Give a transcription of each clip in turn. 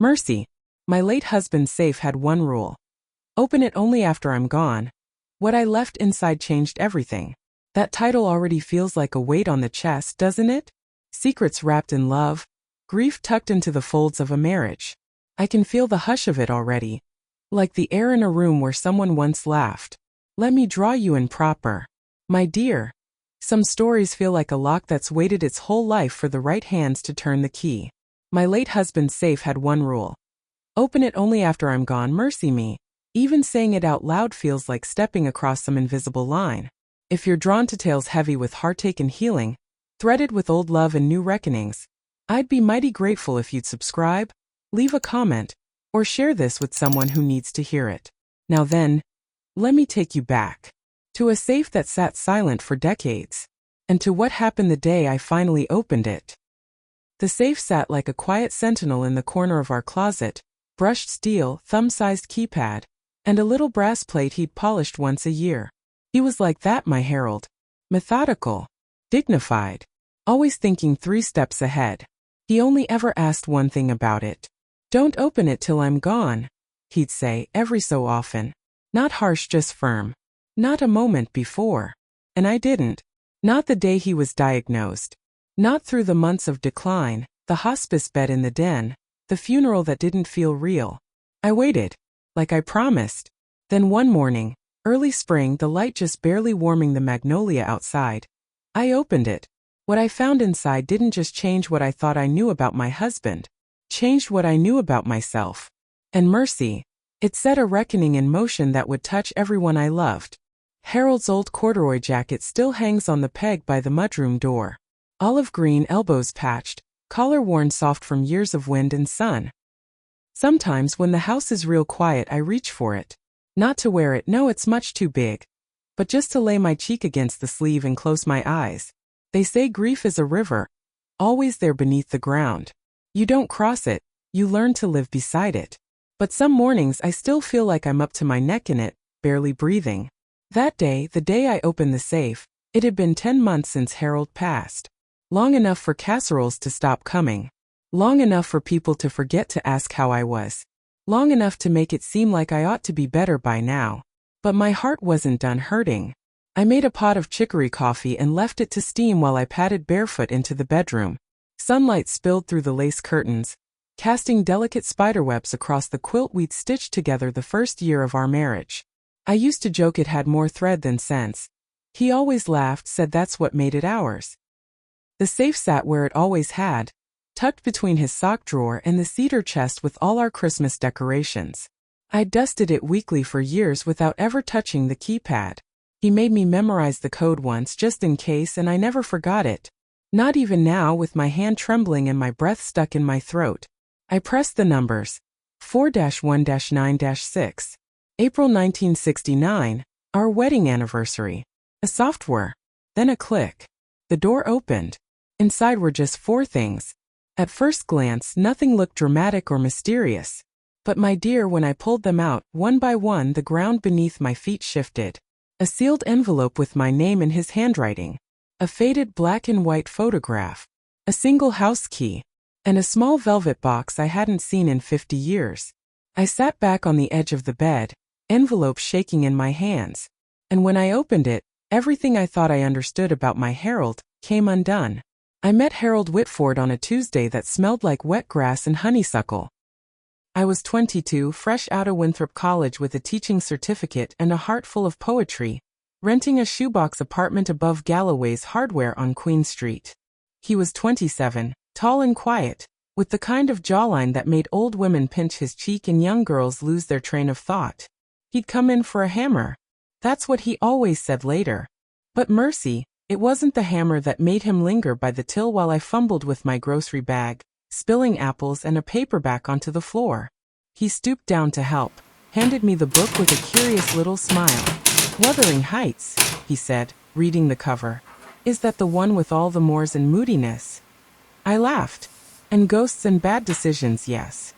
Mercy. My late husband's safe had one rule. Open it only after I'm gone. What I left inside changed everything. That title already feels like a weight on the chest, doesn't it? Secrets wrapped in love. Grief tucked into the folds of a marriage. I can feel the hush of it already. Like the air in a room where someone once laughed. Let me draw you in proper. My dear. Some stories feel like a lock that's waited its whole life for the right hands to turn the key. My late husband's safe had one rule. Open it only after I'm gone. Mercy me. Even saying it out loud feels like stepping across some invisible line. If you're drawn to tales heavy with heartache and healing, threaded with old love and new reckonings, I'd be mighty grateful if you'd subscribe, leave a comment, or share this with someone who needs to hear it. Now then, let me take you back to a safe that sat silent for decades, and to what happened the day I finally opened it. The safe sat like a quiet sentinel in the corner of our closet, brushed steel, thumb-sized keypad, and a little brass plate he'd polished once a year. He was like that, my herald. Methodical, dignified, always thinking 3 steps ahead. He only ever asked one thing about it. Don't open it till I'm gone, he'd say every so often. Not harsh, just firm. Not a moment before. And I didn't. Not the day he was diagnosed. Not through the months of decline, the hospice bed in the den, the funeral that didn't feel real. I waited, like I promised. Then one morning, early spring, the light just barely warming the magnolia outside, I opened it. What I found inside didn't just change what I thought I knew about my husband, changed what I knew about myself. And mercy, it set a reckoning in motion that would touch everyone I loved. Harold's old corduroy jacket still hangs on the peg by the mudroom door. Olive green, elbows patched, collar worn soft from years of wind and sun. Sometimes when the house is real quiet I reach for it. Not to wear it, no, it's much too big. But just to lay my cheek against the sleeve and close my eyes. They say grief is a river, always there beneath the ground. You don't cross it, you learn to live beside it. But some mornings I still feel like I'm up to my neck in it, barely breathing. That day, the day I opened the safe, it had been 10 months since Harold passed. Long enough for casseroles to stop coming. Long enough for people to forget to ask how I was. Long enough to make it seem like I ought to be better by now. But my heart wasn't done hurting. I made a pot of chicory coffee and left it to steam while I padded barefoot into the bedroom. Sunlight spilled through the lace curtains, casting delicate spiderwebs across the quilt we'd stitched together the first year of our marriage. I used to joke it had more thread than sense. He always laughed, said that's what made it ours. The safe sat where it always had, tucked between his sock drawer and the cedar chest with all our Christmas decorations. I'd dusted it weekly for years without ever touching the keypad. He made me memorize the code once just in case, and I never forgot it. Not even now, with my hand trembling and my breath stuck in my throat. I pressed the numbers. 4-1-9-6. April 1969, our wedding anniversary. A software. Then a click. The door opened. Inside were just 4 things. At first glance, nothing looked dramatic or mysterious. But my dear, when I pulled them out, one by one, the ground beneath my feet shifted. A sealed envelope with my name in his handwriting. A faded black and white photograph. A single house key. And a small velvet box I hadn't seen in 50 years. I sat back on the edge of the bed, envelope shaking in my hands. And when I opened it, everything I thought I understood about my Harold came undone. I met Harold Whitford on a Tuesday that smelled like wet grass and honeysuckle. I was 22, fresh out of Winthrop College with a teaching certificate and a heart full of poetry, renting a shoebox apartment above Galloway's Hardware on Queen Street. He was 27, tall and quiet, with the kind of jawline that made old women pinch his cheek and young girls lose their train of thought. He'd come in for a hammer. That's what he always said later. But mercy, it wasn't the hammer that made him linger by the till while I fumbled with my grocery bag, spilling apples and a paperback onto the floor. He stooped down to help, handed me the book with a curious little smile. Wuthering Heights, he said, reading the cover. Is that the one with all the moors and moodiness? I laughed. And ghosts and bad decisions, yes.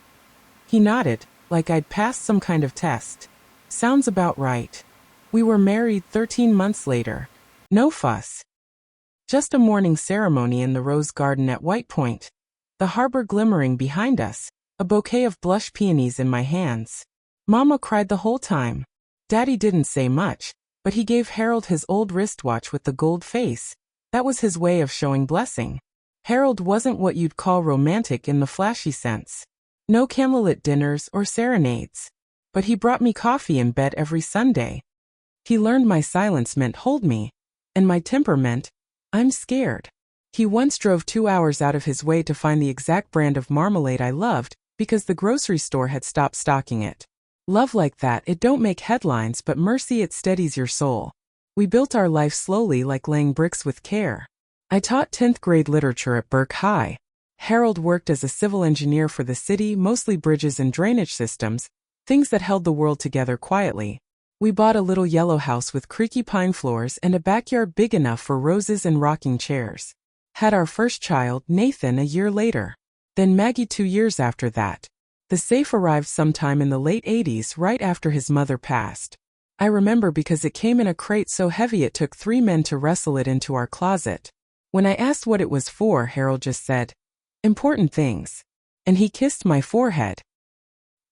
He nodded, like I'd passed some kind of test. Sounds about right. We were married 13 months later. No fuss. Just a morning ceremony in the rose garden at White Point. The harbor glimmering behind us, a bouquet of blush peonies in my hands. Mama cried the whole time. Daddy didn't say much, but he gave Harold his old wristwatch with the gold face. That was his way of showing blessing. Harold wasn't what you'd call romantic in the flashy sense. No candlelit dinners or serenades. But he brought me coffee in bed every Sunday. He learned my silence meant hold me, and my temper meant, I'm scared. He once drove 2 hours out of his way to find the exact brand of marmalade I loved, because the grocery store had stopped stocking it. Love like that, it don't make headlines, but mercy, it steadies your soul. We built our life slowly, like laying bricks with care. I taught 10th grade literature at Burke High. Harold worked as a civil engineer for the city, mostly bridges and drainage systems, things that held the world together quietly. We bought a little yellow house with creaky pine floors and a backyard big enough for roses and rocking chairs. Had our first child, Nathan, a year later. Then Maggie 2 years after that. The safe arrived sometime in the late 80s, right after his mother passed. I remember because it came in a crate so heavy it took 3 men to wrestle it into our closet. When I asked what it was for, Harold just said, important things. And he kissed my forehead.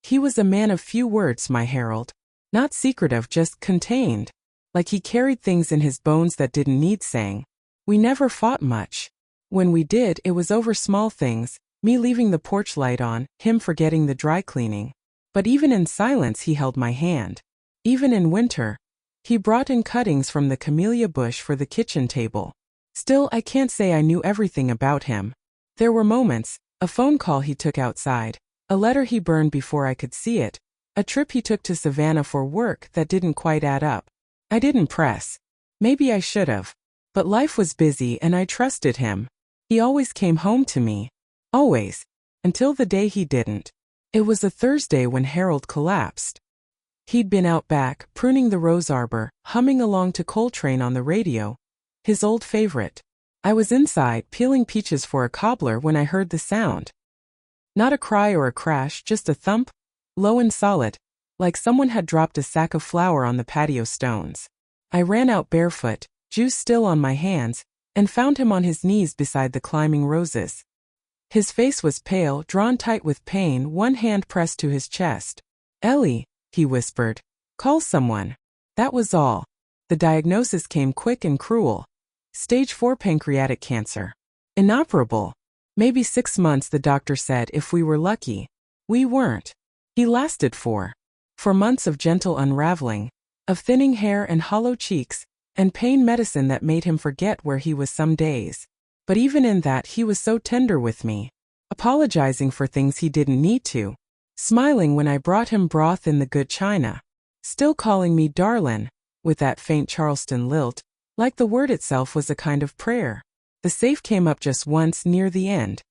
He was a man of few words, my Harold. Not secretive, just contained. Like he carried things in his bones that didn't need saying. We never fought much. When we did, it was over small things, me leaving the porch light on, him forgetting the dry cleaning. But even in silence he held my hand. Even in winter, he brought in cuttings from the camellia bush for the kitchen table. Still, I can't say I knew everything about him. There were moments, a phone call he took outside, a letter he burned before I could see it, a trip he took to Savannah for work that didn't quite add up. I didn't press. Maybe I should have. But life was busy and I trusted him. He always came home to me. Always. Until the day he didn't. It was a Thursday when Harold collapsed. He'd been out back, pruning the rose arbor, humming along to Coltrane on the radio. His old favorite. I was inside, peeling peaches for a cobbler when I heard the sound. Not a cry or a crash, just a thump, low and solid, like someone had dropped a sack of flour on the patio stones. I ran out barefoot, juice still on my hands, and found him on his knees beside the climbing roses. His face was pale, drawn tight with pain, one hand pressed to his chest. Ellie, he whispered. Call someone. That was all. The diagnosis came quick and cruel. Stage 4 pancreatic cancer. Inoperable. Maybe 6 months, the doctor said, if we were lucky. We weren't. He lasted 4 months of gentle unraveling, of thinning hair and hollow cheeks, and pain medicine that made him forget where he was some days. But even in that, he was so tender with me, apologizing for things he didn't need to, smiling when I brought him broth in the good china, still calling me darlin', with that faint Charleston lilt, like the word itself was a kind of prayer. The safe came up just once near the end.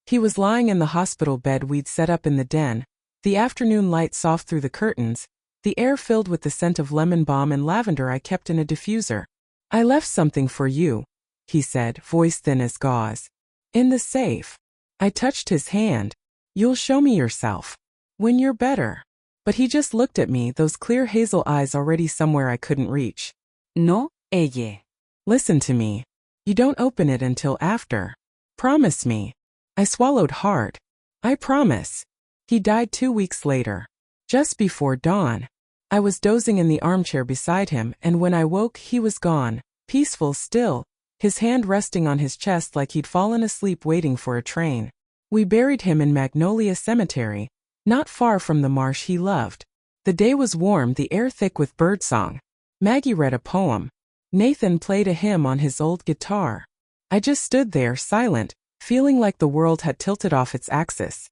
He was lying in the hospital bed we'd set up in the den, the afternoon light soft through the curtains, the air filled with the scent of lemon balm and lavender I kept in a diffuser. I left something for you, he said, voice thin as gauze. In the safe. I touched his hand. You'll show me yourself. When you're better. But he just looked at me, those clear hazel eyes already somewhere I couldn't reach. No, ella. Listen to me. You don't open it until after. Promise me. I swallowed hard. I promise. He died 2 weeks later. Just before dawn. I was dozing in the armchair beside him, and when I woke, he was gone, peaceful still, his hand resting on his chest like he'd fallen asleep waiting for a train. We buried him in Magnolia Cemetery, not far from the marsh he loved. The day was warm, the air thick with birdsong. Maggie read a poem. Nathan played a hymn on his old guitar. I just stood there, silent, feeling like the world had tilted off its axis.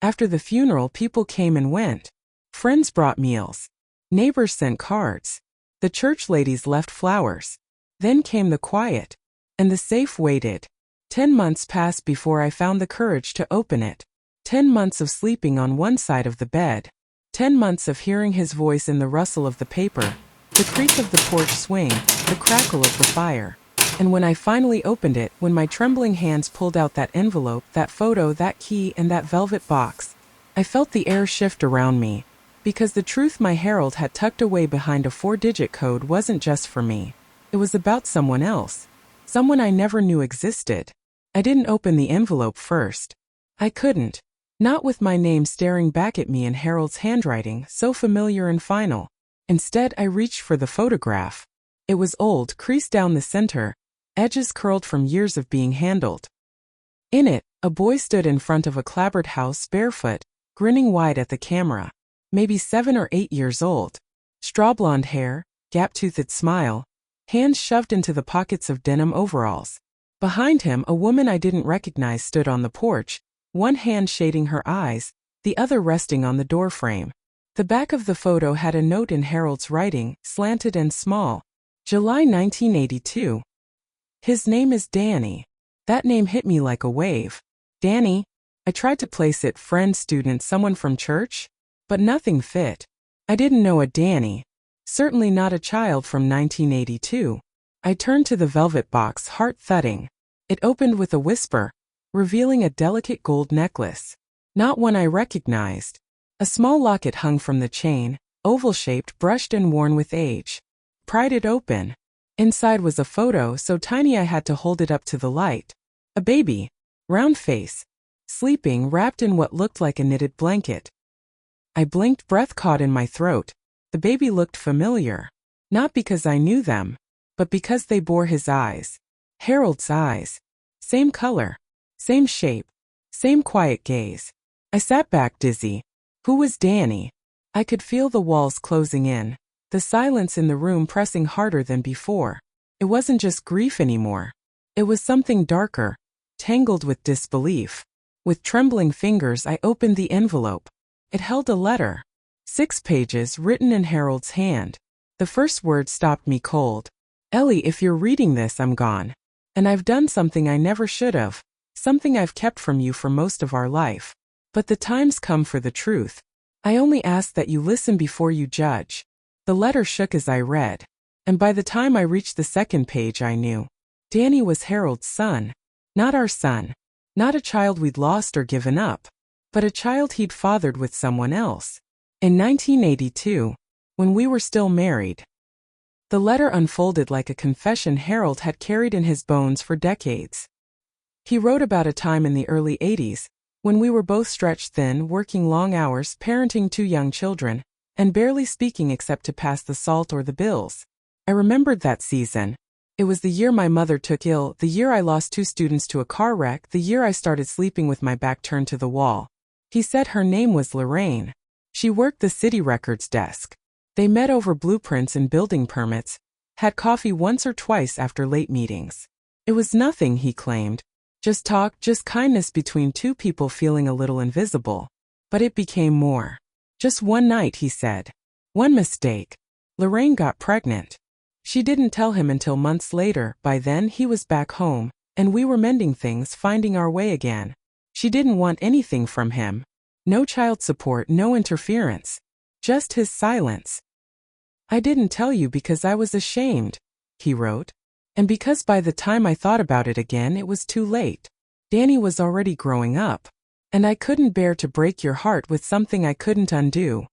After the funeral, people came and went. Friends brought meals. Neighbors sent cards. The church ladies left flowers. Then came the quiet. And the safe waited. 10 months passed before I found the courage to open it. 10 months of sleeping on one side of the bed. 10 months of hearing his voice in the rustle of the paper, the creak of the porch swing, the crackle of the fire. And when I finally opened it, when my trembling hands pulled out that envelope, that photo, that key, and that velvet box, I felt the air shift around me. Because the truth my Harold had tucked away behind a 4-digit code wasn't just for me. It was about someone else. Someone I never knew existed. I didn't open the envelope first. I couldn't. Not with my name staring back at me in Harold's handwriting, so familiar and final. Instead, I reached for the photograph. It was old, creased down the center, edges curled from years of being handled. In it, a boy stood in front of a clapboard house barefoot, grinning wide at the camera. Maybe 7 or 8 years old. Straw blonde hair, gap-toothed smile, hands shoved into the pockets of denim overalls. Behind him, a woman I didn't recognize stood on the porch, one hand shading her eyes, the other resting on the doorframe. The back of the photo had a note in Harold's writing, slanted and small. July 1982. His name is Danny. That name hit me like a wave. Danny? I tried to place it, friend, student, someone from church? But nothing fit. I didn't know a Danny. Certainly not a child from 1982. I turned to the velvet box, heart thudding. It opened with a whisper, revealing a delicate gold necklace. Not one I recognized. A small locket hung from the chain, oval-shaped, brushed and worn with age. Pried it open. Inside was a photo so tiny I had to hold it up to the light. A baby. Round face. Sleeping, wrapped in what looked like a knitted blanket. I blinked, breath caught in my throat. The baby looked familiar. Not because I knew them, but because they bore his eyes. Harold's eyes. Same color. Same shape. Same quiet gaze. I sat back dizzy. Who was Danny? I could feel the walls closing in, the silence in the room pressing harder than before. It wasn't just grief anymore. It was something darker, tangled with disbelief. With trembling fingers, I opened the envelope. It held a letter. 6 pages written in Harold's hand. The first word stopped me cold. Ellie, if you're reading this, I'm gone. And I've done something I never should have. Something I've kept from you for most of our life. But the time's come for the truth. I only ask that you listen before you judge. The letter shook as I read. And by the time I reached the second page, I knew. Danny was Harold's son. Not our son. Not a child we'd lost or given up. But a child he'd fathered with someone else. In 1982, when we were still married. The letter unfolded like a confession Harold had carried in his bones for decades. He wrote about a time in the early 80s, when we were both stretched thin, working long hours, parenting 2 young children, and barely speaking except to pass the salt or the bills. I remembered that season. It was the year my mother took ill, the year I lost 2 students to a car wreck, the year I started sleeping with my back turned to the wall. He said her name was Lorraine. She worked the city records desk. They met over blueprints and building permits, had coffee once or twice after late meetings. It was nothing, he claimed. Just talk, just kindness between 2 people feeling a little invisible. But it became more. Just one night, he said. One mistake. Lorraine got pregnant. She didn't tell him until months later. By then, he was back home, and we were mending things, finding our way again. She didn't want anything from him. No child support, no interference. Just his silence. I didn't tell you because I was ashamed, he wrote. And because by the time I thought about it again, it was too late. Danny was already growing up. And I couldn't bear to break your heart with something I couldn't undo.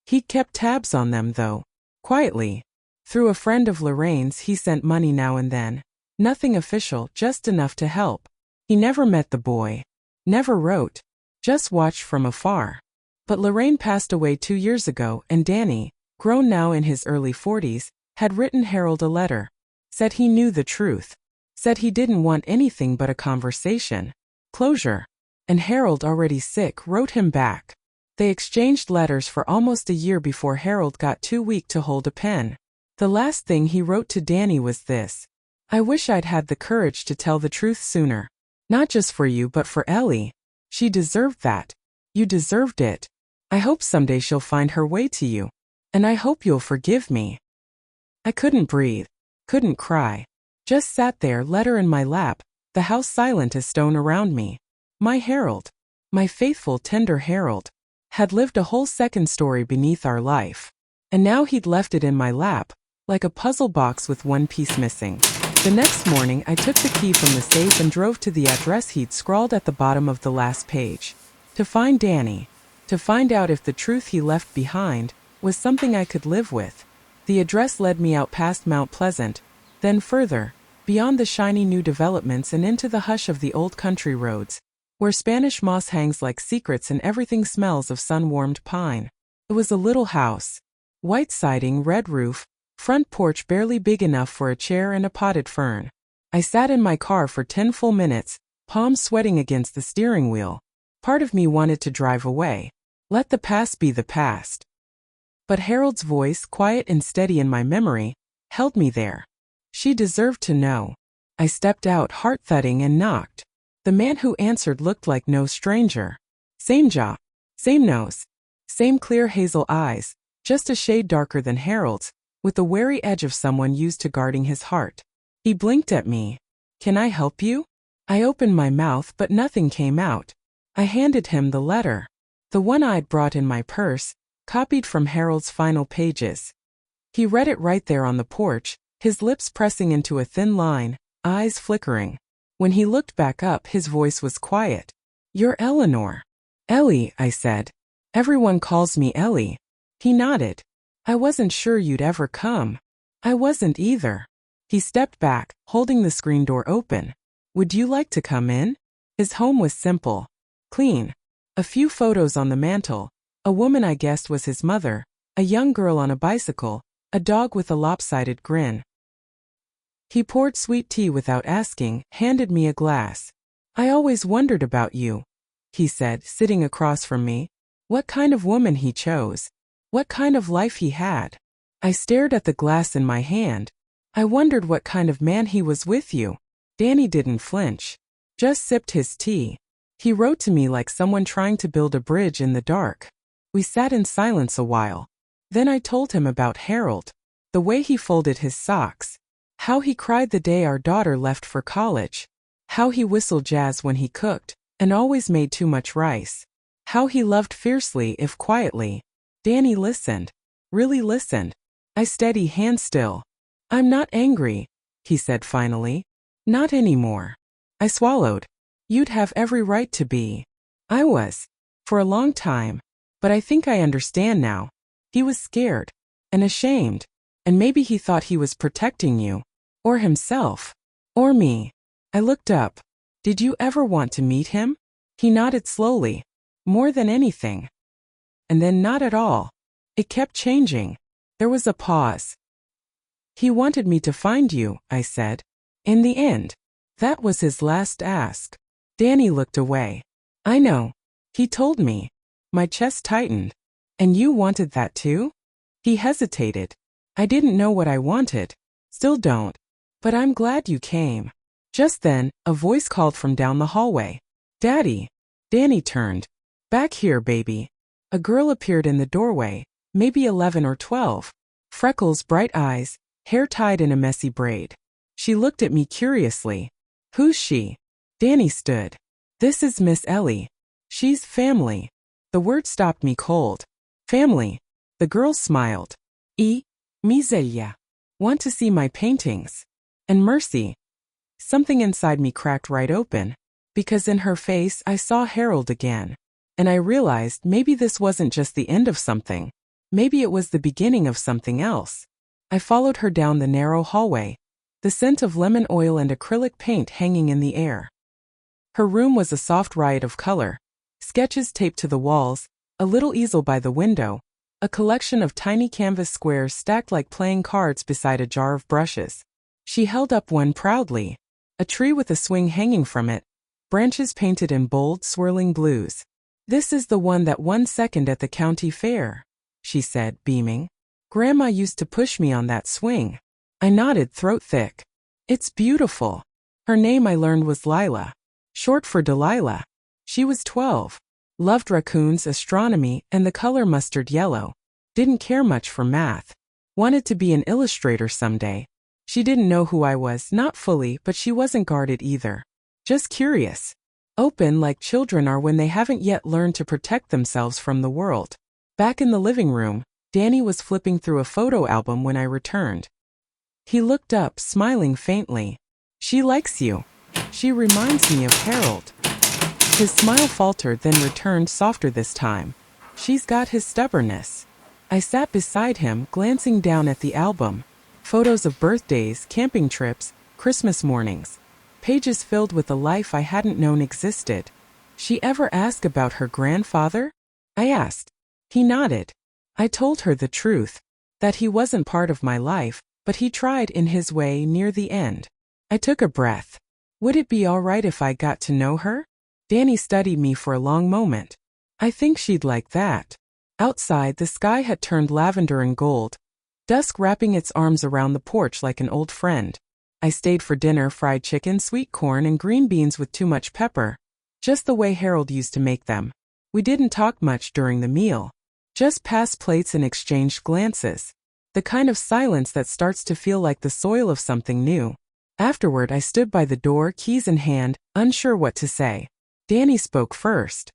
He kept tabs on them, though. Quietly. Through a friend of Lorraine's, he sent money now and then. Nothing official, just enough to help. He never met the boy. Never wrote. Just watched from afar. But Lorraine passed away 2 years ago, and Danny, grown now in his early 40s, had written Harold a letter. Said he knew the truth. Said he didn't want anything but a conversation. Closure. And Harold, already sick, wrote him back. They exchanged letters for almost a year before Harold got too weak to hold a pen. The last thing he wrote to Danny was this. I wish I'd had the courage to tell the truth sooner. Not just for you but for Ellie. She deserved that. You deserved it. I hope someday she'll find her way to you. And I hope you'll forgive me. I couldn't breathe. Couldn't cry. Just sat there, letter in my lap, the house silent as stone around me. My Harold, my faithful, tender Harold, had lived a whole second story beneath our life. And now he'd left it in my lap, like a puzzle box with one piece missing. The next morning, I took the key from the safe and drove to the address he'd scrawled at the bottom of the last page. To find Danny. To find out if the truth he left behind was something I could live with. The address led me out past Mount Pleasant, then further, beyond the shiny new developments and into the hush of the old country roads. where Spanish moss hangs like secrets and everything smells of sun-warmed pine. It was a little house. White siding, red roof, front porch barely big enough for a chair and a potted fern. I sat in my car for 10 full minutes, palms sweating against the steering wheel. Part of me wanted to drive away. Let the past be the past. But Harold's voice, quiet and steady in my memory, held me there. She deserved to know. I stepped out, heart thudding, and knocked. The man who answered looked like no stranger. Same jaw, same nose, same clear hazel eyes, just a shade darker than Harold's, with the wary edge of someone used to guarding his heart. He blinked at me. "Can I help you?" I opened my mouth, but nothing came out. I handed him the letter. The one I'd brought in my purse, copied from Harold's final pages. He read it right there on the porch, his lips pressing into a thin line, eyes flickering. When he looked back up, his voice was quiet. "You're Eleanor." "Ellie," I said. "Everyone calls me Ellie." He nodded. "I wasn't sure you'd ever come." "I wasn't either." He stepped back, holding the screen door open. "Would you like to come in?" His home was simple. Clean. A few photos on the mantel. A woman I guessed was his mother, a young girl on a bicycle, a dog with a lopsided grin. He poured sweet tea without asking, handed me a glass. "I always wondered about you," he said, sitting across from me. What kind of woman he chose. What kind of life he had. I stared at the glass in my hand. I wondered what kind of man he was with you. Danny didn't flinch. Just sipped his tea. He wrote to me like someone trying to build a bridge in the dark. We sat in silence a while. Then I told him about Harold. The way he folded his socks. How he cried the day our daughter left for college. How he whistled jazz when he cooked, and always made too much rice. How he loved fiercely if quietly. Danny listened. Really listened. I steady hand still. "I'm not angry," he said finally. "Not anymore." I swallowed. "You'd have every right to be." I was. For a long time. But I think I understand now. He was scared. And ashamed. And maybe he thought he was protecting you. Or himself. Or me. I looked up. "Did you ever want to meet him?" He nodded slowly. "More than anything." And then not at all. It kept changing. There was a pause. "He wanted me to find you," I said. "In the end. That was his last ask." Danny looked away. "I know. He told me." My chest tightened. "And you wanted that too?" He hesitated. "I didn't know what I wanted. Still don't. But I'm glad you came." Just then, a voice called from down the hallway. "Daddy." Danny turned. "Back here, baby." A girl appeared in the doorway, maybe 11 or 12. Freckles, bright eyes, hair tied in a messy braid. She looked at me curiously. "Who's she?" Danny stood. "This is Miss Ellie. She's family." The word stopped me cold. "Family." The girl smiled. Miseria. "Want to see my paintings?" "And Mercy." Something inside me cracked right open. Because in her face I saw Harold again. And I realized maybe this wasn't just the end of something. Maybe it was the beginning of something else. I followed her down the narrow hallway, the scent of lemon oil and acrylic paint hanging in the air. Her room was a soft riot of color. Sketches taped to the walls, a little easel by the window, a collection of tiny canvas squares stacked like playing cards beside a jar of brushes. She held up one proudly. A tree with a swing hanging from it, branches painted in bold, swirling blues. "This is the one that won second at the county fair," she said, beaming. "Grandma used to push me on that swing." I nodded, throat thick. "It's beautiful." Her name I learned was Lila, short for Delilah. She was 12. Loved raccoons, astronomy, and the color mustard yellow. Didn't care much for math. Wanted to be an illustrator someday. She didn't know who I was, not fully, but she wasn't guarded either. Just curious. Open like children are when they haven't yet learned to protect themselves from the world. Back in the living room, Danny was flipping through a photo album when I returned. He looked up, smiling faintly. "She likes you. She reminds me of Harold." His smile faltered, then returned softer this time. "She's got his stubbornness." I sat beside him, glancing down at the album. Photos of birthdays, camping trips, Christmas mornings. Pages filled with a life I hadn't known existed. She ever ask about her grandfather? I asked. He nodded. I told her the truth, that he wasn't part of my life, but he tried in his way near the end. I took a breath. Would it be all right if I got to know her? Danny studied me for a long moment. I think she'd like that. Outside, the sky had turned lavender and gold, dusk wrapping its arms around the porch like an old friend. I stayed for dinner, fried chicken, sweet corn, and green beans with too much pepper, just the way Harold used to make them. We didn't talk much during the meal, just passed plates and exchanged glances, the kind of silence that starts to feel like the soil of something new. Afterward, I stood by the door, keys in hand, unsure what to say. Danny spoke first.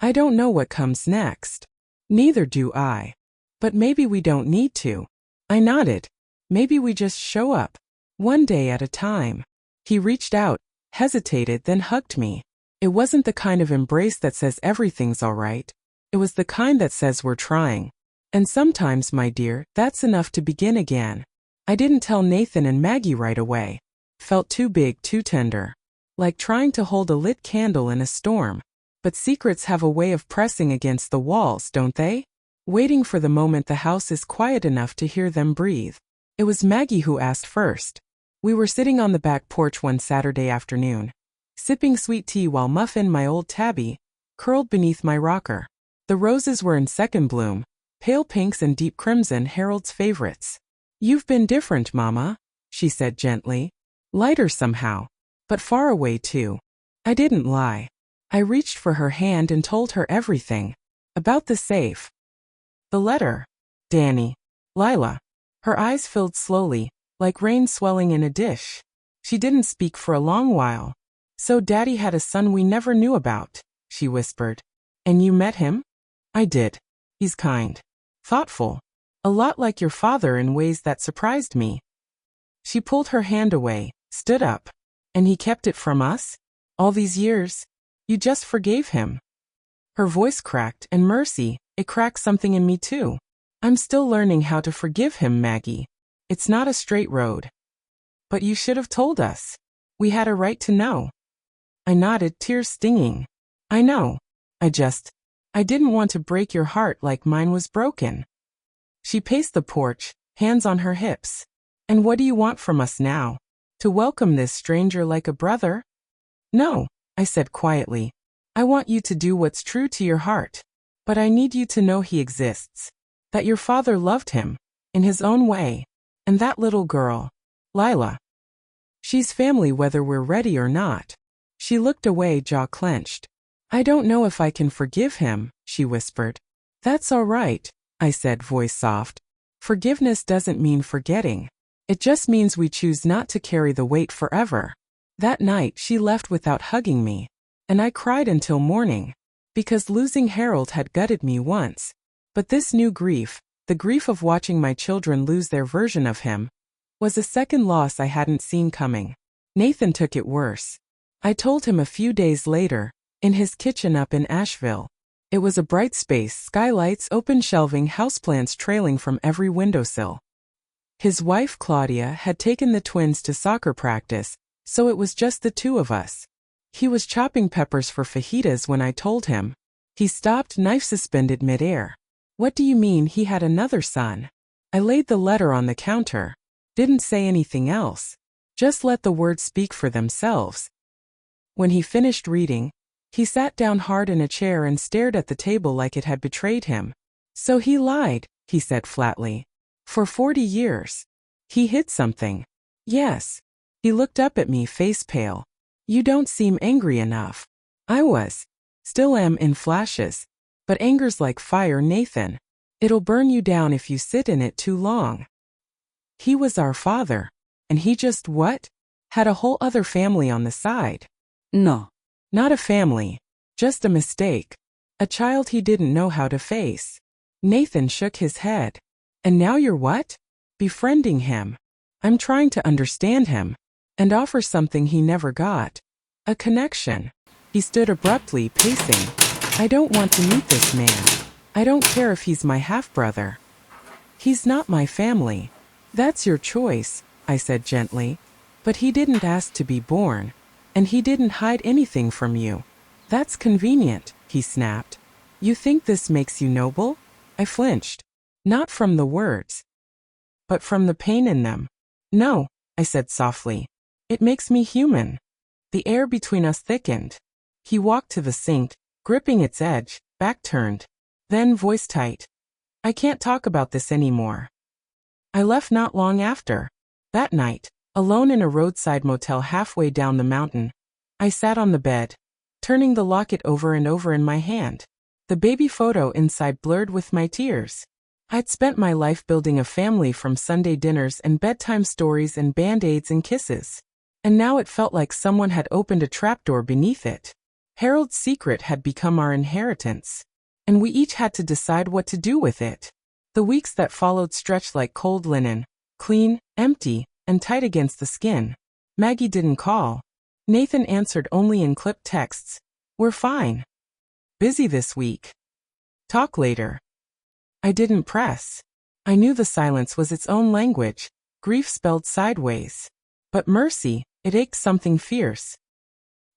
I don't know what comes next. Neither do I. But maybe we don't need to. I nodded. Maybe we just show up, one day at a time. He reached out, hesitated, then hugged me. It wasn't the kind of embrace that says everything's all right. It was the kind that says we're trying. And sometimes, my dear, that's enough to begin again. I didn't tell Nathan and Maggie right away. Felt too big, too tender. Like trying to hold a lit candle in a storm. But secrets have a way of pressing against the walls, don't they? Waiting for the moment the house is quiet enough to hear them breathe. It was Maggie who asked first. We were sitting on the back porch one Saturday afternoon, sipping sweet tea while Muffin, my old tabby, curled beneath my rocker. The roses were in second bloom, pale pinks and deep crimson, Harold's favorites. You've been different, Mama, she said gently. Lighter somehow, but far away too. I didn't lie. I reached for her hand and told her everything. About the safe. The letter. Danny. Lila. Her eyes filled slowly, like rain swelling in a dish. She didn't speak for a long while. So Daddy had a son we never knew about, she whispered. And you met him? I did. He's kind. Thoughtful. A lot like your father in ways that surprised me. She pulled her hand away, stood up. And he kept it from us? All these years? You just forgave him. Her voice cracked, and mercy, it cracked something in me too. I'm still learning how to forgive him, Maggie. It's not a straight road. But you should have told us. We had a right to know. I nodded, tears stinging. I know. I didn't want to break your heart like mine was broken. She paced the porch, hands on her hips. And what do you want from us now? To welcome this stranger like a brother? No, I said quietly. I want you to do what's true to your heart. But I need you to know he exists. That your father loved him, in his own way. And that little girl, Lila. She's family whether we're ready or not. She looked away, jaw clenched. I don't know if I can forgive him, she whispered. That's all right, I said, voice soft. Forgiveness doesn't mean forgetting. It just means we choose not to carry the weight forever. That night she left without hugging me. And I cried until morning. Because losing Harold had gutted me once. But this new grief, the grief of watching my children lose their version of him, was a second loss I hadn't seen coming. Nathan took it worse. I told him a few days later, in his kitchen up in Asheville. It was a bright space, skylights, open shelving, houseplants trailing from every windowsill. His wife, Claudia, had taken the twins to soccer practice, so it was just the two of us. He was chopping peppers for fajitas when I told him. He stopped, knife suspended midair. What do you mean he had another son? I laid the letter on the counter. Didn't say anything else. Just let the words speak for themselves. When he finished reading, he sat down hard in a chair and stared at the table like it had betrayed him. So he lied, he said flatly. For 40 years. He hid something. Yes. He looked up at me, face pale. You don't seem angry enough. I was. Still am in flashes. But anger's like fire, Nathan. It'll burn you down if you sit in it too long. He was our father. And he just what? Had a whole other family on the side. No. Not a family. Just a mistake. A child he didn't know how to face. Nathan shook his head. And now you're what? Befriending him. I'm trying to understand him. And offer something he never got. A connection. He stood abruptly, pacing. I don't want to meet this man. I don't care if he's my half-brother. He's not my family. That's your choice, I said gently. But he didn't ask to be born. And he didn't hide anything from you. That's convenient, he snapped. You think this makes you noble? I flinched. Not from the words, but from the pain in them. No, I said softly. It makes me human. The air between us thickened. He walked to the sink, gripping its edge, back turned. Then, voice tight. I can't talk about this anymore. I left not long after. That night, alone in a roadside motel halfway down the mountain, I sat on the bed, turning the locket over and over in my hand. The baby photo inside blurred with my tears. I'd spent my life building a family from Sunday dinners and bedtime stories and band-aids and kisses. And now it felt like someone had opened a trapdoor beneath it. Harold's secret had become our inheritance, and we each had to decide what to do with it. The weeks that followed stretched like cold linen, clean, empty, and tight against the skin. Maggie didn't call. Nathan answered only in clipped texts. We're fine. Busy this week. Talk later. I didn't press. I knew the silence was its own language, grief spelled sideways. But mercy, it ached something fierce.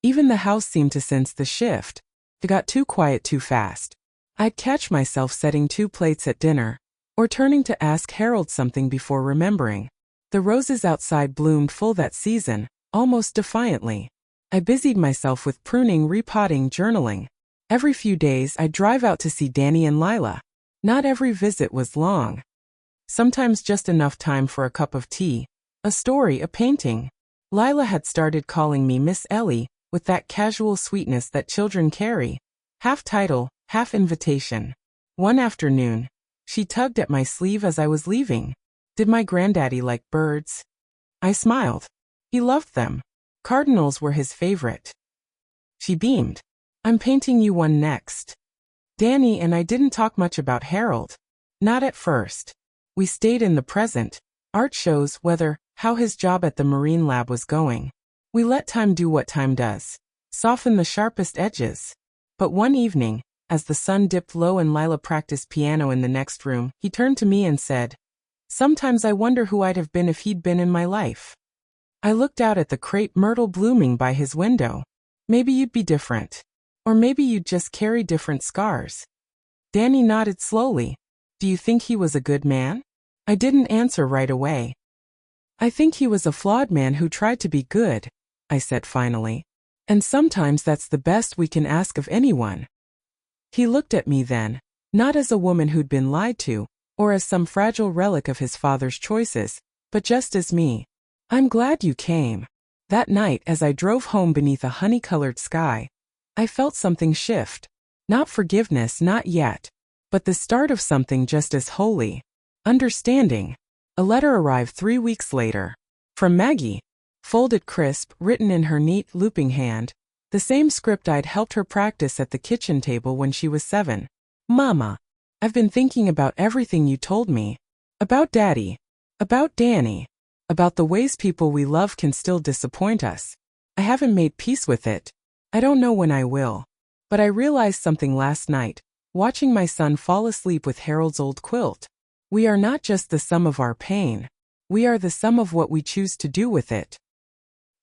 Even the house seemed to sense the shift. It got too quiet too fast. I'd catch myself setting 2 plates at dinner, or turning to ask Harold something before remembering. The roses outside bloomed full that season, almost defiantly. I busied myself with pruning, repotting, journaling. Every few days I'd drive out to see Danny and Lila. Not every visit was long. Sometimes just enough time for a cup of tea, a story, a painting. Lila had started calling me Miss Ellie, with that casual sweetness that children carry. Half title, half invitation. One afternoon, she tugged at my sleeve as I was leaving. Did my granddaddy like birds? I smiled. He loved them. Cardinals were his favorite. She beamed. I'm painting you one next. Danny and I didn't talk much about Harold. Not at first. We stayed in the present. Art shows, weather, how his job at the Marine Lab was going. We let time do what time does. Soften the sharpest edges. But one evening, as the sun dipped low and Lila practiced piano in the next room, he turned to me and said, Sometimes I wonder who I'd have been if he'd been in my life. I looked out at the crepe myrtle blooming by his window. Maybe you'd be different. Or maybe you'd just carry different scars. Danny nodded slowly. Do you think he was a good man? I didn't answer right away. I think he was a flawed man who tried to be good, I said finally. And sometimes that's the best we can ask of anyone. He looked at me then, not as a woman who'd been lied to, or as some fragile relic of his father's choices, but just as me. I'm glad you came. That night, as I drove home beneath a honey-colored sky, I felt something shift. Not forgiveness, not yet, but the start of something just as holy. Understanding. A letter arrived 3 weeks later. From Maggie. Folded crisp, written in her neat, looping hand. The same script I'd helped her practice at the kitchen table when she was 7. Mama, I've been thinking about everything you told me. About Daddy. About Danny. About the ways people we love can still disappoint us. I haven't made peace with it. I don't know when I will. But I realized something last night, watching my son fall asleep with Harold's old quilt. We are not just the sum of our pain. We are the sum of what we choose to do with it.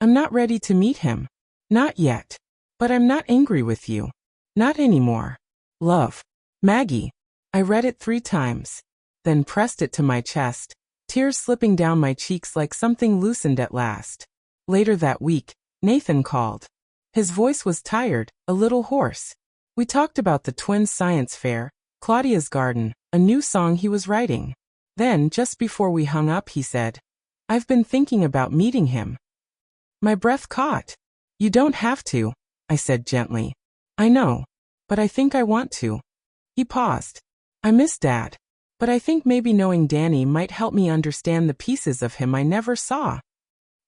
I'm not ready to meet him. Not yet. But I'm not angry with you. Not anymore. Love. Maggie. I read it 3 times. Then pressed it to my chest, tears slipping down my cheeks like something loosened at last. Later that week, Nathan called. His voice was tired, a little hoarse. We talked about the twins' science fair, Claudia's garden, a new song he was writing. Then, just before we hung up, he said, I've been thinking about meeting him. My breath caught. You don't have to, I said gently. I know, but I think I want to. He paused. I miss Dad, but I think maybe knowing Danny might help me understand the pieces of him I never saw.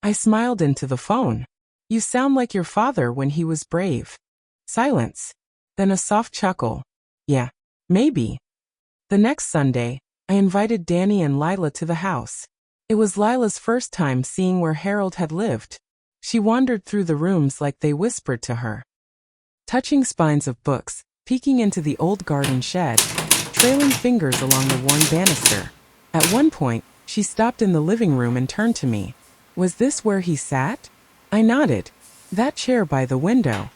I smiled into the phone. You sound like your father when he was brave. Silence. Then a soft chuckle. Yeah, maybe. The next Sunday, I invited Danny and Lila to the house. It was Lila's first time seeing where Harold had lived. She wandered through the rooms like they whispered to her. Touching spines of books, peeking into the old garden shed, trailing fingers along the worn banister. At one point, she stopped in the living room and turned to me. Was this where he sat? I nodded. That chair by the window.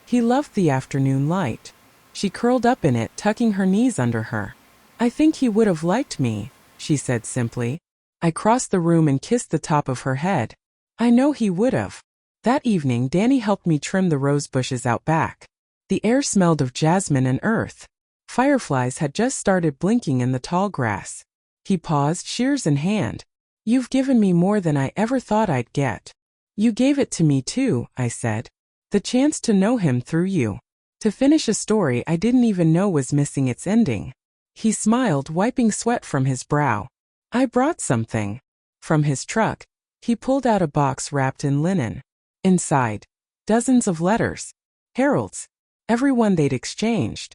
He loved the afternoon light. She curled up in it, tucking her knees under her. I think he would have liked me, she said simply. I crossed the room and kissed the top of her head. I know he would have. That evening, Danny helped me trim the rose bushes out back. The air smelled of jasmine and earth. Fireflies had just started blinking in the tall grass. He paused, shears in hand. You've given me more than I ever thought I'd get. You gave it to me too, I said. The chance to know him through you. To finish a story I didn't even know was missing its ending. He smiled, wiping sweat from his brow. I brought something. From his truck, he pulled out a box wrapped in linen. Inside, dozens of letters. Harold's. Every one they'd exchanged.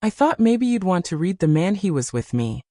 I thought maybe you'd want to read the man he was with me.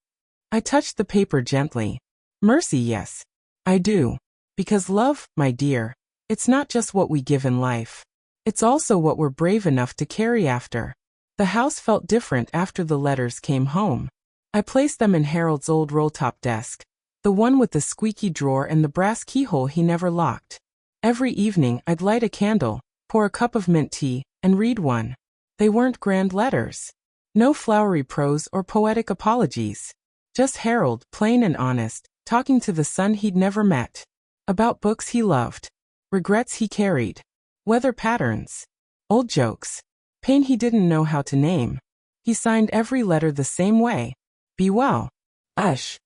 I touched the paper gently. Mercy, yes. I do. Because love, my dear, it's not just what we give in life. It's also what we're brave enough to carry after. The house felt different after the letters came home. I placed them in Harold's old roll-top desk, the one with the squeaky drawer and the brass keyhole he never locked. Every evening I'd light a candle, pour a cup of mint tea, and read one. They weren't grand letters. No flowery prose or poetic apologies. Just Harold, plain and honest, talking to the son he'd never met. About books he loved. Regrets he carried. Weather patterns. Old jokes. Pain he didn't know how to name. He signed every letter the same way. Be well. Ush.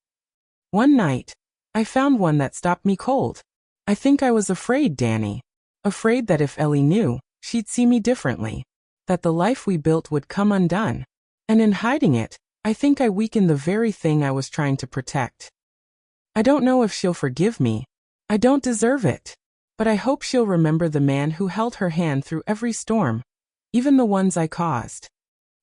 One night, I found one that stopped me cold. I think I was afraid, Danny. Afraid that if Ellie knew, she'd see me differently. That the life we built would come undone. And in hiding it, I think I weakened the very thing I was trying to protect. I don't know if she'll forgive me. I don't deserve it. But I hope she'll remember the man who held her hand through every storm, even the ones I caused.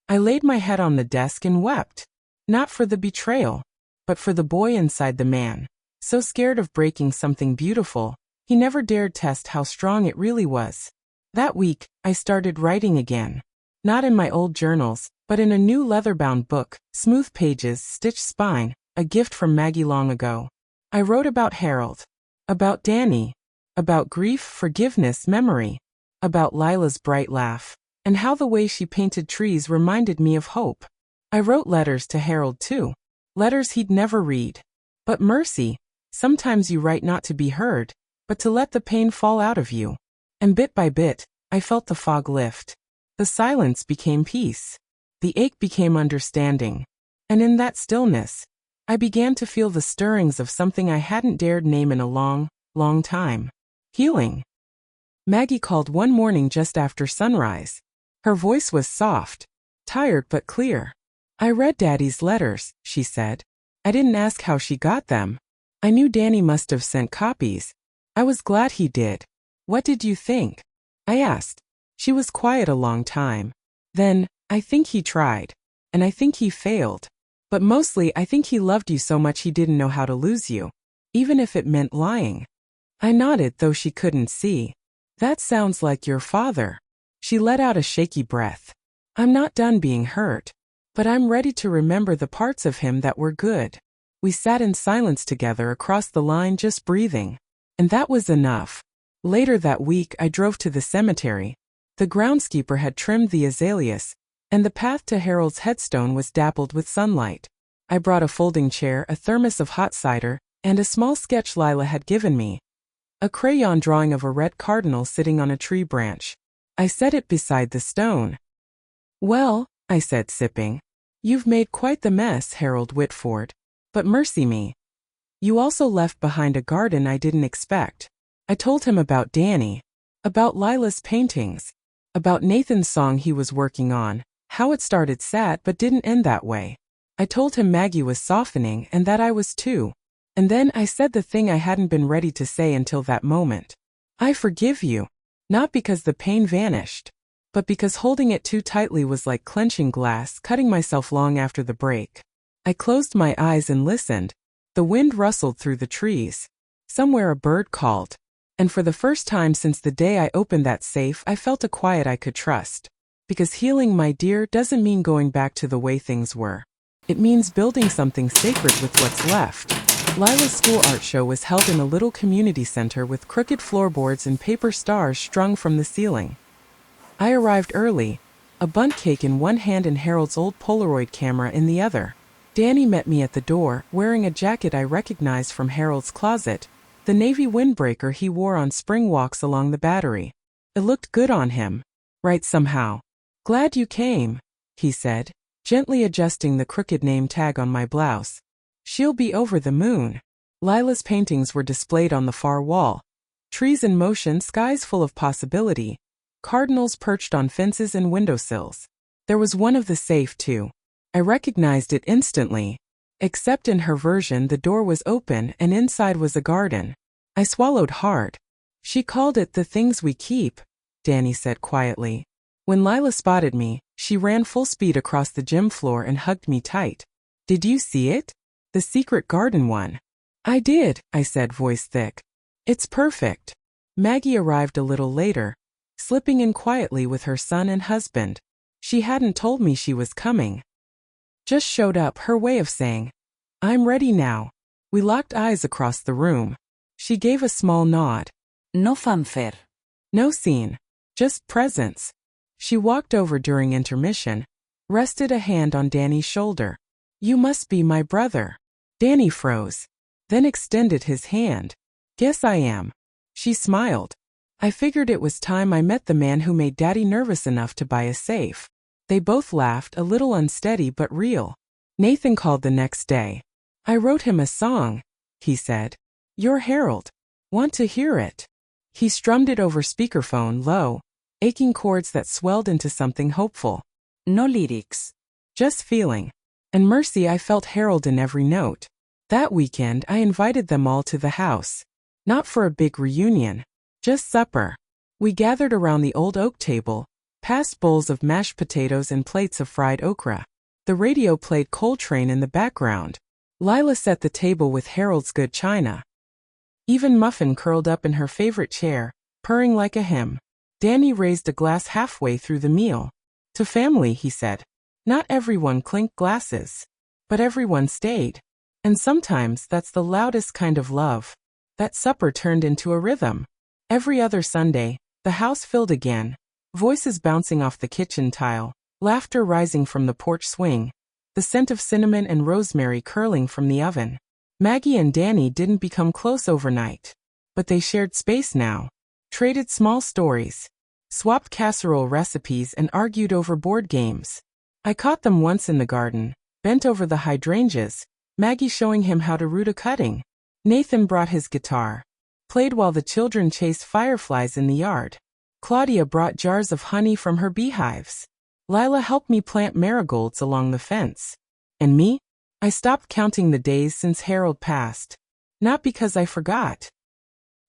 I laid my head on the desk and wept. Not for the betrayal, but for the boy inside the man. So scared of breaking something beautiful, he never dared test how strong it really was. That week, I started writing again. Not in my old journals, but in a new leather-bound book, smooth pages, stitched spine, a gift from Maggie long ago. I wrote about Harold. About Danny. About grief, forgiveness, memory. About Lila's bright laugh. And how the way she painted trees reminded me of hope. I wrote letters to Harold too. Letters he'd never read. But mercy, sometimes you write not to be heard, but to let the pain fall out of you. And bit by bit, I felt the fog lift. The silence became peace. The ache became understanding. And in that stillness, I began to feel the stirrings of something I hadn't dared name in a long, long time. Healing. Maggie called one morning just after sunrise. Her voice was soft, tired but clear. I read Daddy's letters, she said. I didn't ask how she got them. I knew Danny must have sent copies. I was glad he did. What did you think? I asked. She was quiet a long time. Then, I think he tried. And I think he failed. But mostly I think he loved you so much he didn't know how to lose you. Even if it meant lying. I nodded, though she couldn't see. That sounds like your father. She let out a shaky breath. I'm not done being hurt. But I'm ready to remember the parts of him that were good. We sat in silence together across the line, just breathing. And that was enough. Later that week I drove to the cemetery. The groundskeeper had trimmed the azaleas, and the path to Harold's headstone was dappled with sunlight. I brought a folding chair, a thermos of hot cider, and a small sketch Lila had given me. A crayon drawing of a red cardinal sitting on a tree branch. I set it beside the stone. Well, I said, sipping. You've made quite the mess, Harold Whitford. But mercy me. You also left behind a garden I didn't expect. I told him about Danny. About Lila's paintings. About Nathan's song he was working on. How it started sad but didn't end that way. I told him Maggie was softening and that I was too. And then I said the thing I hadn't been ready to say until that moment. I forgive you. Not because the pain vanished, but because holding it too tightly was like clenching glass, cutting myself long after the break. I closed my eyes and listened. The wind rustled through the trees. Somewhere a bird called. And for the first time since the day I opened that safe, I felt a quiet I could trust. Because healing, my dear, doesn't mean going back to the way things were. It means building something sacred with what's left. Lila's school art show was held in a little community center with crooked floorboards and paper stars strung from the ceiling. I arrived early, a bundt cake in one hand and Harold's old Polaroid camera in the other. Danny met me at the door, wearing a jacket I recognized from Harold's closet, the navy windbreaker he wore on spring walks along the Battery. It looked good on him. Right somehow. "Glad you came," he said, gently adjusting the crooked name tag on my blouse. "She'll be over the moon." Lila's paintings were displayed on the far wall. Trees in motion, skies full of possibility. Cardinals perched on fences and windowsills. There was one of the safe, too. I recognized it instantly. Except in her version the door was open and inside was a garden. I swallowed hard. "She called it the things we keep," Danny said quietly. When Lila spotted me, she ran full speed across the gym floor and hugged me tight. "Did you see it? The secret garden one?" "I did," I said, voice thick. "It's perfect." Maggie arrived a little later, slipping in quietly with her son and husband. She hadn't told me she was coming. Just showed up, her way of saying, "I'm ready now." We locked eyes across the room. She gave a small nod. No fanfare. No scene. Just presence. She walked over during intermission, rested a hand on Danny's shoulder. "You must be my brother." Danny froze, then extended his hand. "Guess I am." She smiled. I figured it was time I met the man who made Daddy nervous enough to buy a safe. They both laughed, a little unsteady but real. Nathan called the next day. "I wrote him a song," he said. "You're Harold. Want to hear it?" He strummed it over speakerphone, low, aching chords that swelled into something hopeful. No lyrics. Just feeling. And mercy, I felt Harold in every note. That weekend I invited them all to the house. Not for a big reunion. Just supper. We gathered around the old oak table, passed bowls of mashed potatoes and plates of fried okra. The radio played Coltrane in the background. Lila set the table with Harold's good china. Even Muffin curled up in her favorite chair, purring like a hymn. Danny raised a glass halfway through the meal. "To family," he said. Not everyone clinked glasses, but everyone stayed. And sometimes that's the loudest kind of love. That supper turned into a rhythm. Every other Sunday, the house filled again, voices bouncing off the kitchen tile, laughter rising from the porch swing, the scent of cinnamon and rosemary curling from the oven. Maggie and Danny didn't become close overnight, but they shared space now, traded small stories, swapped casserole recipes and argued over board games. I caught them once in the garden, bent over the hydrangeas, Maggie showing him how to root a cutting. Nathan brought his guitar, played while the children chased fireflies in the yard. Claudia brought jars of honey from her beehives. Lila helped me plant marigolds along the fence. And me? I stopped counting the days since Harold passed. Not because I forgot,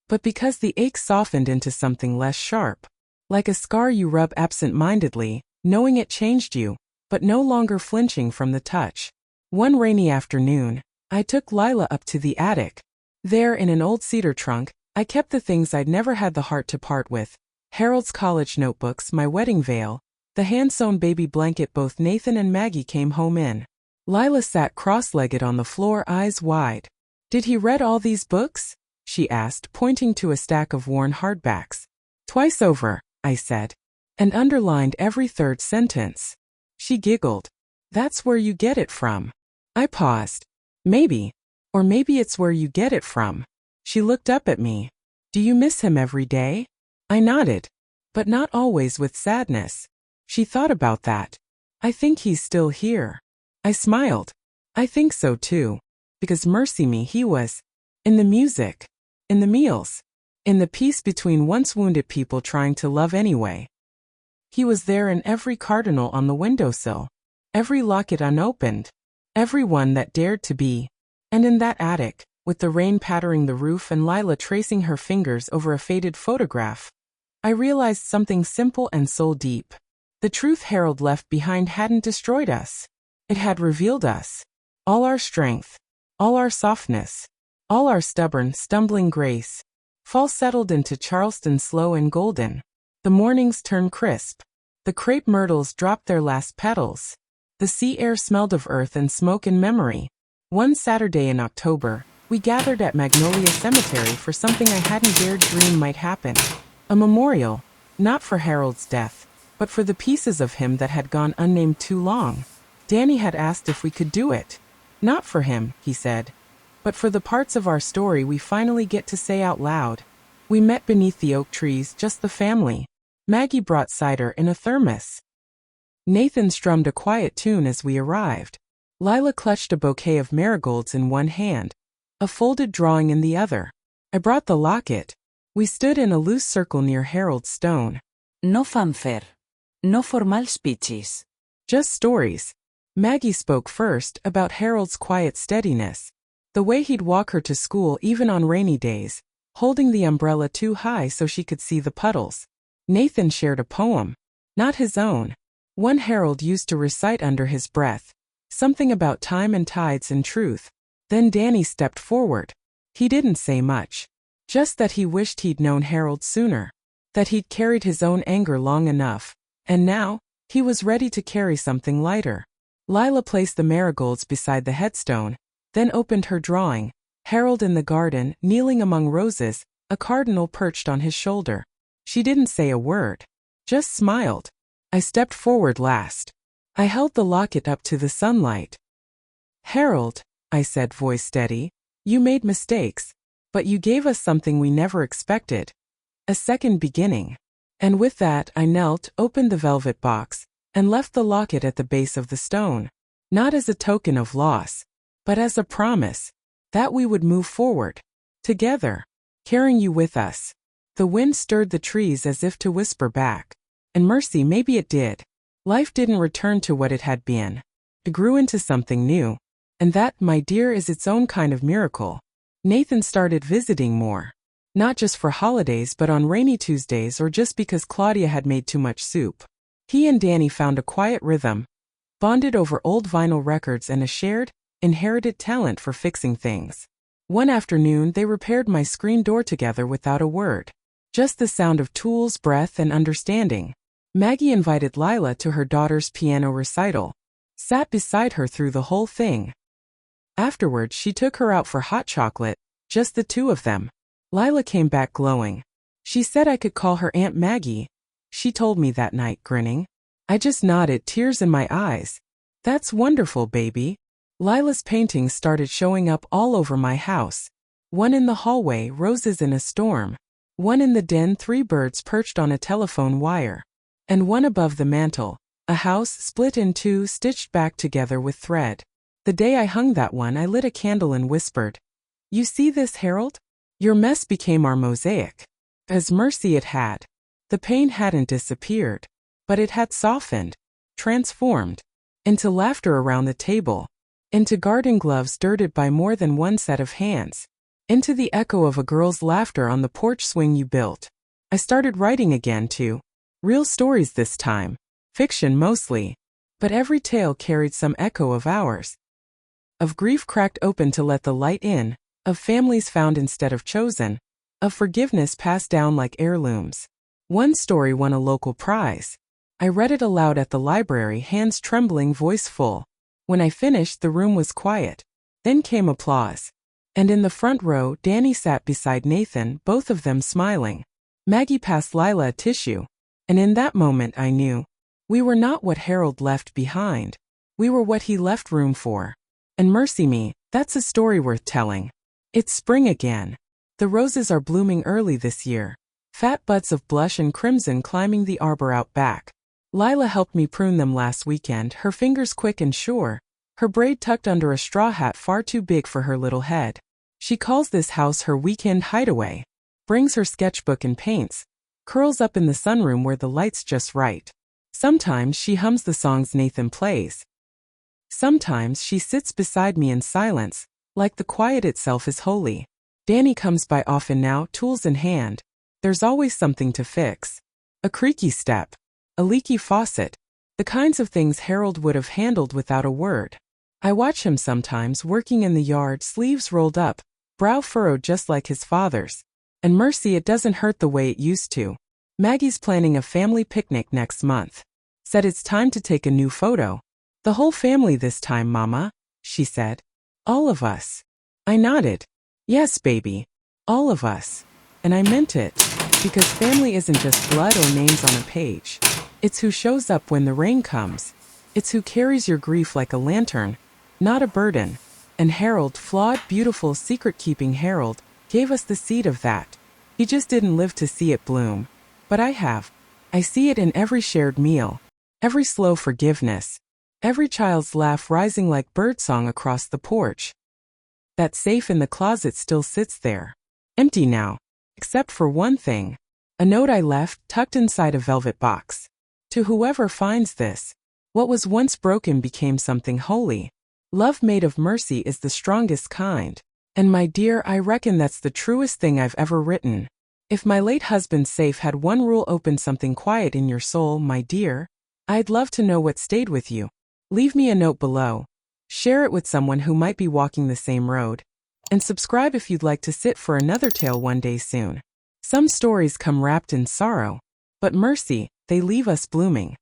but because the ache softened into something less sharp. Like a scar you rub absent-mindedly, knowing it changed you, but no longer flinching from the touch. One rainy afternoon, I took Lila up to the attic. There, in an old cedar trunk, I kept the things I'd never had the heart to part with. Harold's college notebooks, my wedding veil, the hand-sewn baby blanket both Nathan and Maggie came home in. Lila sat cross-legged on the floor, eyes wide. "Did he read all these books?" she asked, pointing to a stack of worn hardbacks. "Twice over," I said, and underlined every third sentence. She giggled. "That's where you get it from." I paused. "Maybe. Or maybe it's where you get it from." She looked up at me. "Do you miss him every day?" I nodded, but not always with sadness. She thought about that. "I think he's still here." I smiled. "I think so too. Because mercy me, he was. In the music. In the meals. In the peace between once wounded people trying to love anyway. He was there in every cardinal on the windowsill. Every locket unopened. Every one that dared to be. And in that attic, with the rain pattering the roof and Lila tracing her fingers over a faded photograph, I realized something simple and soul-deep. The truth Harold left behind hadn't destroyed us. It had revealed us. All our strength, all our softness, all our stubborn, stumbling grace, fall settled into Charleston slow and golden. The mornings turned crisp. The crepe myrtles dropped their last petals. The sea air smelled of earth and smoke and memory. One Saturday in October, we gathered at Magnolia Cemetery for something I hadn't dared dream might happen. A memorial, not for Harold's death, but for the pieces of him that had gone unnamed too long. Danny had asked if we could do it. Not for him, he said, but for the parts of our story we finally get to say out loud. We met beneath the oak trees, just the family. Maggie brought cider in a thermos. Nathan strummed a quiet tune as we arrived. Lila clutched a bouquet of marigolds in one hand, a folded drawing in the other. I brought the locket. We stood in a loose circle near Harold's stone. No fanfare. No formal speeches. Just stories. Maggie spoke first about Harold's quiet steadiness. The way he'd walk her to school even on rainy days, holding the umbrella too high so she could see the puddles. Nathan shared a poem. Not his own. One Harold used to recite under his breath. Something about time and tides and truth. Then Danny stepped forward. He didn't say much. Just that he wished he'd known Harold sooner. That he'd carried his own anger long enough. And now, he was ready to carry something lighter. Lila placed the marigolds beside the headstone, then opened her drawing. Harold in the garden, kneeling among roses, a cardinal perched on his shoulder. She didn't say a word. Just smiled. I stepped forward last. I held the locket up to the sunlight. Harold, I said, voice steady, you made mistakes, but you gave us something we never expected. A second beginning. And with that I knelt, opened the velvet box, and left the locket at the base of the stone. Not as a token of loss, but as a promise that we would move forward. Together. Carrying you with us. The wind stirred the trees as if to whisper back. And mercy, maybe it did. Life didn't return to what it had been. It grew into something new. And that, my dear, is its own kind of miracle. Nathan started visiting more. Not just for holidays but on rainy Tuesdays or just because Claudia had made too much soup. He and Danny found a quiet rhythm, bonded over old vinyl records and a shared, inherited talent for fixing things. One afternoon they repaired my screen door together without a word. Just the sound of tools, breath, and understanding. Maggie invited Lila to her daughter's piano recital. Sat beside her through the whole thing. Afterwards she took her out for hot chocolate, just the two of them. Lila came back glowing. She said I could call her Aunt Maggie. She told me that night, grinning. I just nodded, tears in my eyes. That's wonderful, baby. Lila's paintings started showing up all over my house. One in the hallway, roses in a storm. One in the den, 3 birds perched on a telephone wire. And one above the mantel, a house split in 2, stitched back together with thread. The day I hung that one, I lit a candle and whispered, "You see this, Harold? Your mess became our mosaic." As mercy it had. The pain hadn't disappeared, but it had softened, transformed, into laughter around the table, into garden gloves dirted by more than one set of hands, into the echo of a girl's laughter on the porch swing you built. I started writing again too. Real stories this time. Fiction mostly. But every tale carried some echo of ours. Of grief cracked open to let the light in, of families found instead of chosen, of forgiveness passed down like heirlooms. One story won a local prize. I read it aloud at the library, hands trembling, voice full. When I finished, the room was quiet. Then came applause. And in the front row, Danny sat beside Nathan, both of them smiling. Maggie passed Lila a tissue. And in that moment I knew. We were not what Harold left behind. We were what he left room for. And mercy me, that's a story worth telling. It's spring again. The roses are blooming early this year. Fat buds of blush and crimson climbing the arbor out back. Lila helped me prune them last weekend, her fingers quick and sure, her braid tucked under a straw hat far too big for her little head. She calls this house her weekend hideaway. Brings her sketchbook and paints. Curls up in the sunroom where the light's just right. Sometimes she hums the songs Nathan plays. Sometimes she sits beside me in silence, like the quiet itself is holy. Danny comes by often now, tools in hand. There's always something to fix. A creaky step. A leaky faucet. The kinds of things Harold would have handled without a word. I watch him sometimes working in the yard, sleeves rolled up, brow furrowed just like his father's. And mercy, it doesn't hurt the way it used to. Maggie's planning a family picnic next month. Said it's time to take a new photo. The whole family this time, Mama, she said. All of us. I nodded. Yes, baby. All of us. And I meant it. Because family isn't just blood or names on a page. It's who shows up when the rain comes. It's who carries your grief like a lantern, not a burden. And Harold, flawed, beautiful, secret-keeping Harold, gave us the seed of that. He just didn't live to see it bloom. But I have. I see it in every shared meal, every slow forgiveness, every child's laugh rising like birdsong across the porch. That safe in the closet still sits there, empty now, except for one thing. A note I left tucked inside a velvet box. To whoever finds this, what was once broken became something holy. Love made of mercy is the strongest kind. And my dear, I reckon that's the truest thing I've ever written. If my late husband's safe had one rule: open something quiet in your soul, my dear, I'd love to know what stayed with you. Leave me a note below. Share it with someone who might be walking the same road. And subscribe if you'd like to sit for another tale one day soon. Some stories come wrapped in sorrow, but mercy, they leave us blooming.